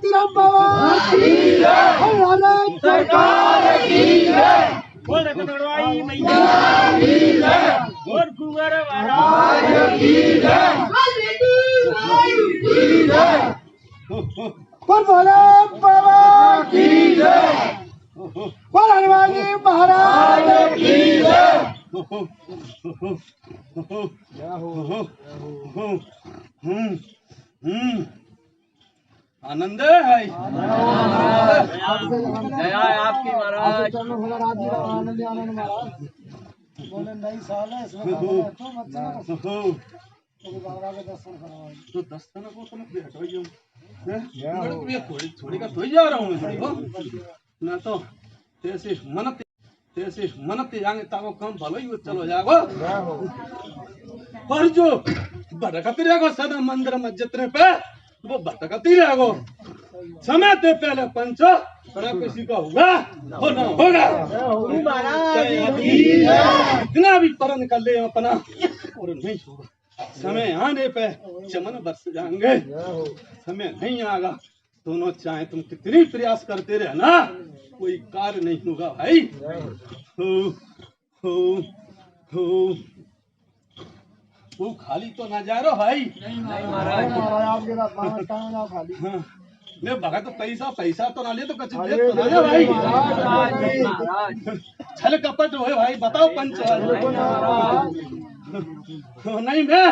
मोतीराम बाबा की जय, भारत सरकार की जय, बोल दड़वाई मैया की जय, बोल कुंवर महाराज की जय, बोल भोले बाबा की जय, बोल हनुमान जी महाराज की जय। आनंद है भाई, जया आपकी महाराज। आनंद आनंद महाराज बोले नई साल है इसमें तो बच्चा बाबा के दर्शन करवाओ। तो दर्शन को तुम हटाइए, थोड़ी का धोई जा रहा हूँ मैं तो तैसे मनते जाएंगे ताको काम भलो ही चलो जागो। पर जो भटकती रहेगो सदा मंदिर में जितने पे वो भटकती रहेगो। समय ते पहले पंचो बड़ा किसी का होगा हो ना होगा। इतना भी परन कर ले अपना और नहीं होगा। समय आने पे चमन बरस जाएंगे, समय नहीं आएगा। दोनों चाहे तुम कितनी प्रयास करते रहे ना, कोई कार्य नहीं होगा भाई। हो हो हो वो खाली तो ना जा रहा भाई। नहीं महाराज, आपके साथ खाली मैं भगत पैसा तो ना ले तो कच्चे दे तो ना ले भाई। छल कपट हो भाई, बताओ पंच। नहीं मैं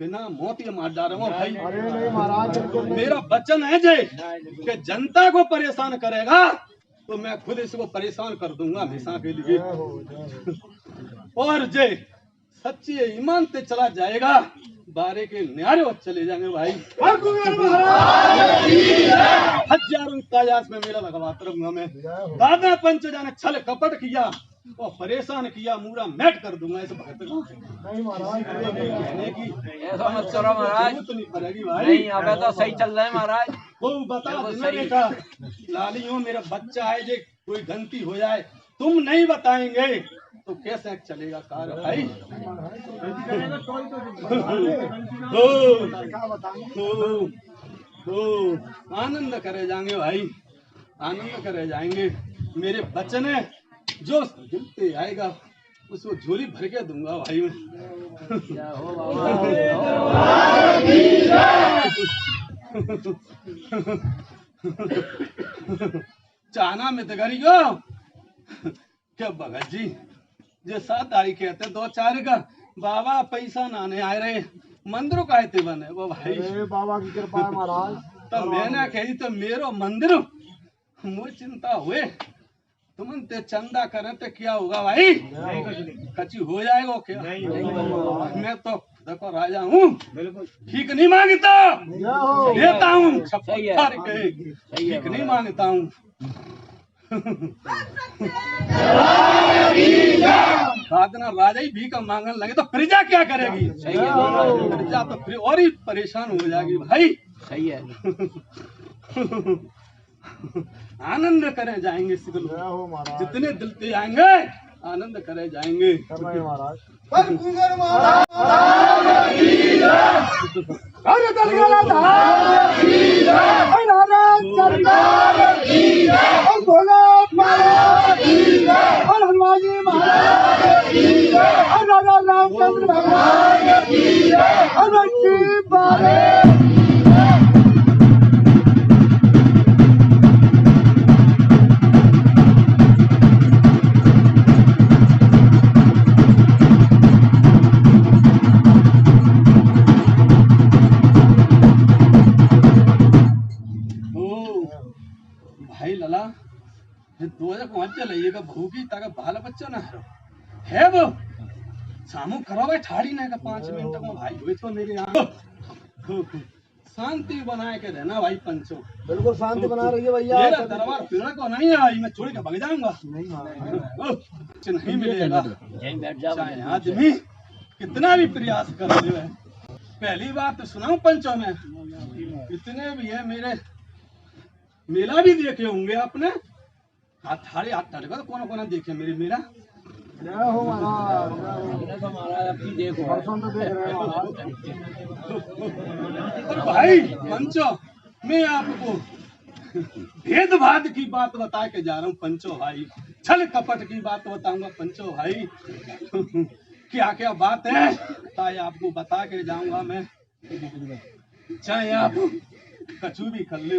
बिना मौत ही मार डाल रहा हूँ भाई। अरे नहीं महाराज, मेरा वचन है जय कि जनता को परेशान करेगा तो मैं खुद इसको परेशान कर दूंगा हमेशा के लिए। और जय सच्ची ईमान से चला जाएगा, बारे के न्यारे और चले जाएंगे भाई। हजारों तायास में मेरा लगवाता रहूंगा मैं। दादा पंच जाने छल कपट किया और परेशान किया, मूरा मैट कर दूंगा इस भगत को। नहीं महाराज, ऐसा मत करो महाराज। तो नहीं पड़ेगी भाई। नहीं अबे तो सही चल रहा है महाराज। वो बता देना बेटा, लाली हो मेरा बच्चा है जे कोई गलती हो जाए तुम नहीं बताएंगे तो कैसे चलेगा कार भाई। आनंद करे जाएंगे भाई, आनंद करे जाएंगे। मेरे बच्चे ने जो गिनते आएगा उसको झोली भर के दूंगा भाई मैं। चाना में तो करियो क्या भगत जी जे 7 तारीख कहते 2-4 का बाबा पैसा नाने आए रहे मंदिरों का आते बने वो भाई। बाबा की कृपा है महाराज। तो मैंने कही तो मेरो मंदिर मुझे चिंता हुए तुम ते चंदा करें तो क्या होगा भाई, कच्ची हो जाएगा क्या। मैं तो देखो राजा हूँ, ठीक नहीं मांगता देता हूँ, ठीक नहीं मांगता हूँ। साधना राजा ही भीख मांगने लगे तो प्रजा क्या करेगी। प्रजा तो फिर और ही परेशान हो जाएगी भाई। सही है। आनंद करे जाएंगे जितने दिल से आएंगे आनंद करे जाएंगे महाराज। हनुमान जी महाराज की जय, राजा रामचंद्र भगवान की जय, भाई लला 2005 चलाइएगा भूखी ताकि बाल बच्चा ना है वो सामू करो भाई ठाड़ी ना का 5 मिनट में भाई हुए तो मेरे यहाँ शांति बनाए के रहना भाई पंचो। बिल्कुल शांति बना रही है भैया। मेरा दरबार पीड़ा को नहीं आई, मैं छोड़ के भाग जाऊंगा। नहीं मिलेगा चाहे आदमी कितना भी प्रयास कर ले। पहली बात तो सुनाऊं पंचों में, इतने भी है मेरे मेला भी देखे होंगे आपने। हाथ ठाड़े तो कौन कौन देखे मेरे मेला। हो महाराज, अपनी देखो तो देख रहे हैं महाराज। और भाई पंचो मैं आपको भेदभाव की बात बता के जा रहा हूँ पंचो भाई, छल कपट की बात बताऊंगा पंचो भाई। क्या क्या बात है ताई आपको बता के जाऊंगा मैं, चाहे आप कछु भी कर ले।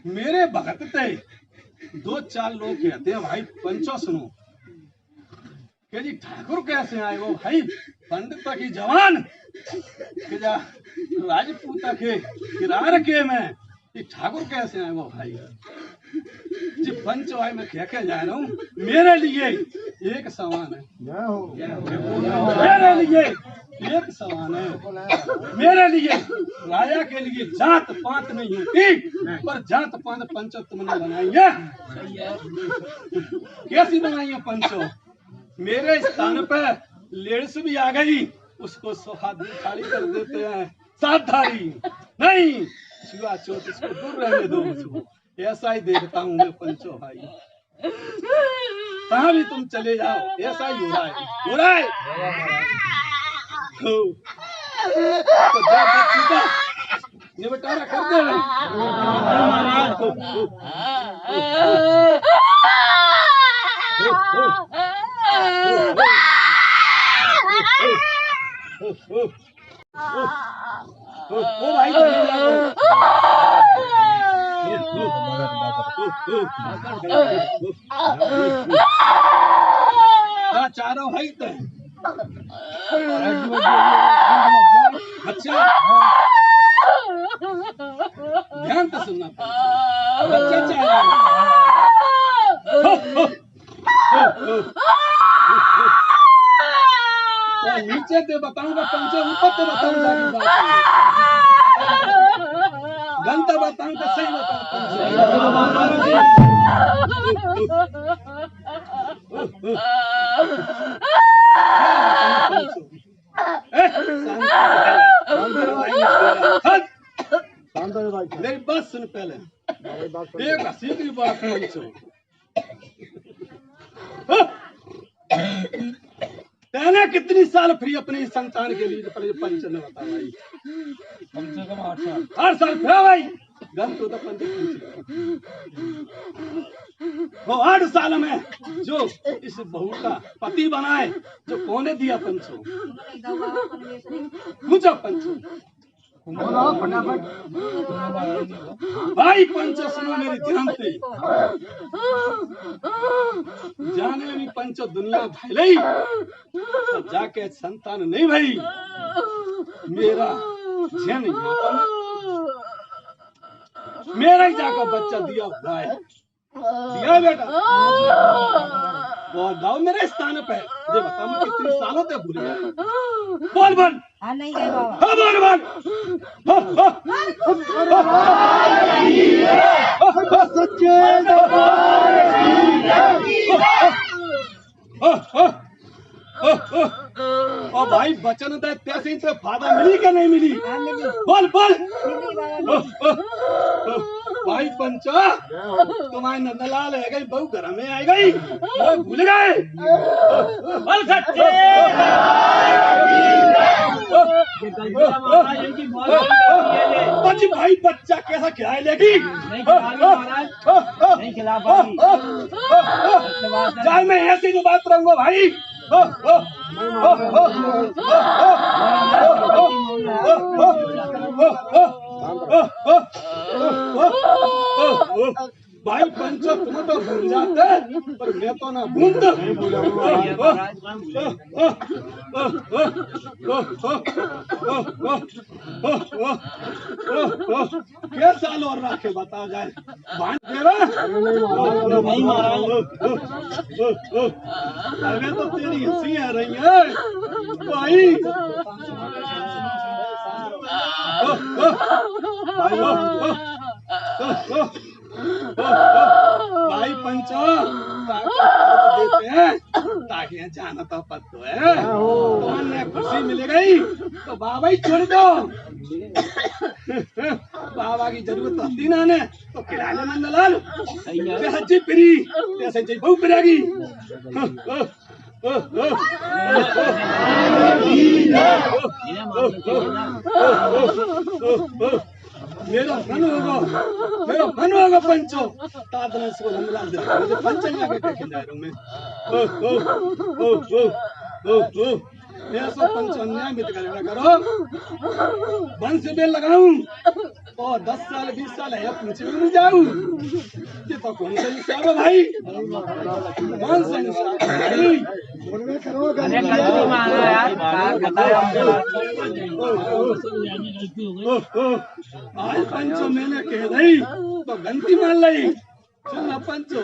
मेरे भगत थे 2-4 लोग कहते हैं भाई पंचो सुनो के जी ठाकुर कैसे आए वो भाई, पंडित की जवान के जा राजपूत के किरार के में ये ठाकुर कैसे आए वो भाई जी। पंच भाई मैं क्या जा रहा हूँ, मेरे लिए एक समान है, मेरे लिए एक समान है। मेरे लिए राजा के लिए जात पात नहीं होती, पर जात पात पंचो तुमने बनाई है। कैसी बनाई है पंचो? मेरे स्थान पर लेडीज भी आ गई, उसको सोहादी खाली कर देते हैं, सावधानी नहीं, छुआछूत इसको दूर रहने दो। ऐसा ही देखता हूँ मैं पंचो भाई, कहाँ भी तुम चले जाओ ऐसा ही हो रहा है, हो रहा है। तो जा बच्ची का निपटारा कर दे ओ भाई चारों भाई थे। अच्छा ध्यान से सुनना बच्चा चाह रहा है नीचे ते बताऊंगा पंचे, ऊपर ते बताऊंगा गंता बताऊंगा, सही मेरी बात सुन पहले, एक हंसी की बात कहना कितनी साल फ्री अपनी संतान के लिए पंच ने बता भाई, कम से कम 8 साल फिरा भाई गम तो पंच वो 8 साल में जो इस बहू का पति बनाए, जो कौन दिया पंचो, पूछो पंचो भाई। पंचो सुनो मेरी ध्यान से, जाने भी पंचो दुनिया भैलई तो जाके संतान नहीं भाई, मेरा जन मेरा ही जाकर बच्चा दिया हुआ है, दिया बेटा बोल दाओ मेरे स्थान पे, ये बता मैं कितने सालों तक भूल गया, बोल बोल हाँ नहीं गए बाबा, हाँ बोल बोल सच्चे ओ भाई बचन दे तैसे से फायदा मिली क्या नहीं मिली, बोल बोल भाई पंचा तुम्हारे नंदलाल है गई, बहू घर में आ गई, भूल गए बोल सच्चे भाई बच्चा कैसा खिलाए लेगी, नहीं खिला पाएगी, जाए मैं ऐसी जो बात रहूंगा भाई। भाई पंचो तुम तो भूल जाते, पर मैं तो ना भूलता। क्या साल और रखे बता जाए बांध तेरा नहीं महाराज, अरे तो तेरी हंसी आ रही है भाई, भाई पंचो देते हैं ताकि जाना तो पत्तो है, तुम्हें खुशी मिल गई तो बाबा ही छोड़ दो, बाबा की जरूरत होती ना ने तो खिलाने नंदलाल जैसे जी पिरी जैसे जी बहू पिरेगी। मेरा मन होगा पंचो तादन इसको नंदलाल दे मुझे पंचन आके देखे जा रहा हूं मैं मेरा सो पंचो अन्याय मत करो बंस बेल लगाऊं और 10 साल 20 साल है पूछे भी नहीं जाऊं ये तो कौन सा हिसाब है भाई कौन सा हिसाब है भाई बोलवे करो अरे गलती मान लो यार बताओ आज पंचो मैंने कह दी तो गलती मान ली सुन पंचो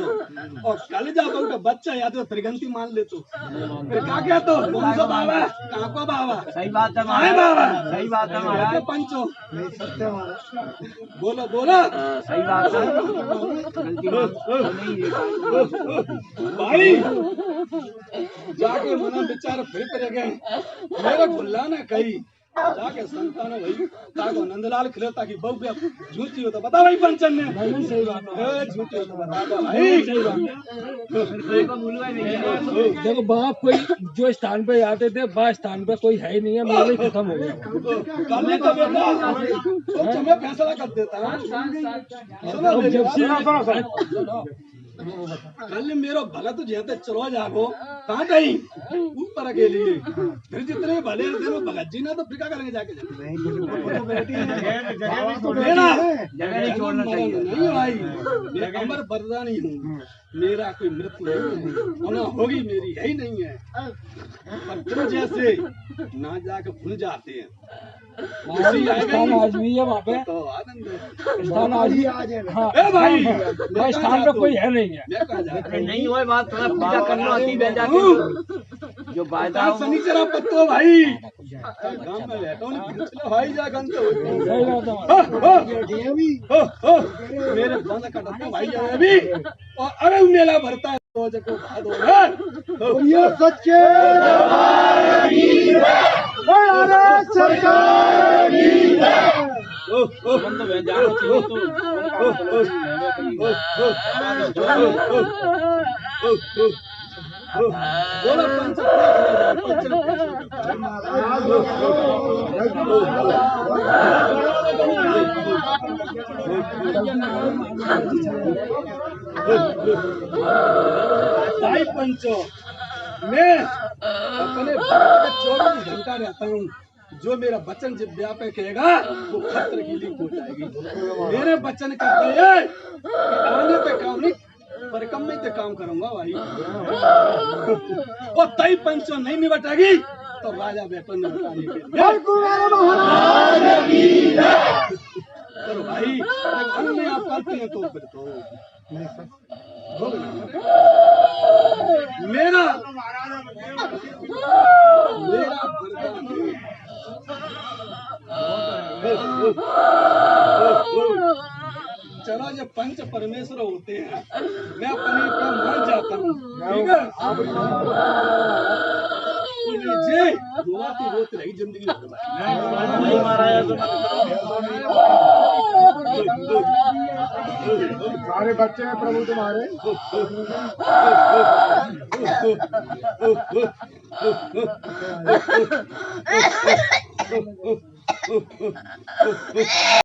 और कल जा का बच्चा या तो फिर गलती मान ले तो फिर क्या तो कौन सा बाबा कहाँ को बाबा सही बात है बाबा सही बात है महाराज पंचो नहीं सत्य हमारा बोलो सही बात है गलती भाई जाके मना बेचारा फिर गए मेरा भुल्ला ना कही जाके संतान है भाई ताको नंदलाल खिले ताकि बहु पे झूठी हो तो बता भाई पंचन ने नहीं सही बात है झूठी हो तो बता दो भाई सही बात देखो बाप कोई जो स्थान पे आते थे वह स्थान पे कोई है ही नहीं है मेरा ही खत्म हो गया कल तो बेटा सोच मैं फैसला कर देता सुनो जब से कल मेरो भला तो जहाँ तक चलो जागो कहाँ गई ऊपर के लिए फिर जितने भले थे वो भगत जी ना तो फिर क्या करेंगे जाके नहीं तो मेरा जगह नहीं छोड़ना चाहिए नहीं भाई मैं अमर बरदा नहीं हूँ मेरा कोई मृत्यु नहीं है होना होगी मेरी है ही नहीं है पर तुम जैसे ना जाके भूल जाते हैं स्थान आज भी है वहाँ पे तो आनंद है स्थान आज भी आज है हाँ ए भाई वह स्थान पे कोई है नहीं है मैं कहाँ जाता हूँ? नहीं हुआ बात थोड़ा पूजा करना होती है जाके जो वायदा आज शनिचरा पत्तो भाई गांव में बैठा हूँ पिछले भाई जा गंत सही बात है मेरे बंद कटते भाई जाए अभी और अरे मेला भरता है तो जको भाद हो ये सच्चे सरकार बोला पंच भाई पंचो मैं अपने 24 घंटा रहता हूँ जो मेरा वचन जब ब्याह पे कहेगा वो खतर की लीक हो जाएगी मेरे वचन कहते हैं कि आने पे काम नहीं पर कम में तो काम करूंगा भाई और तई पंचो नहीं निबटेगी तो राजा बेटन ने बताने के चलो भाई अगर में आप करते हैं तो फिर तो मेरा चलो जब पंच परमेश्वर होते हैं मैं अपने को मान जाता हूँ ठीक है जी रोती रही जिंदगी नहीं महाराज सारे बच्चे हैं प्रभु तुम्हारे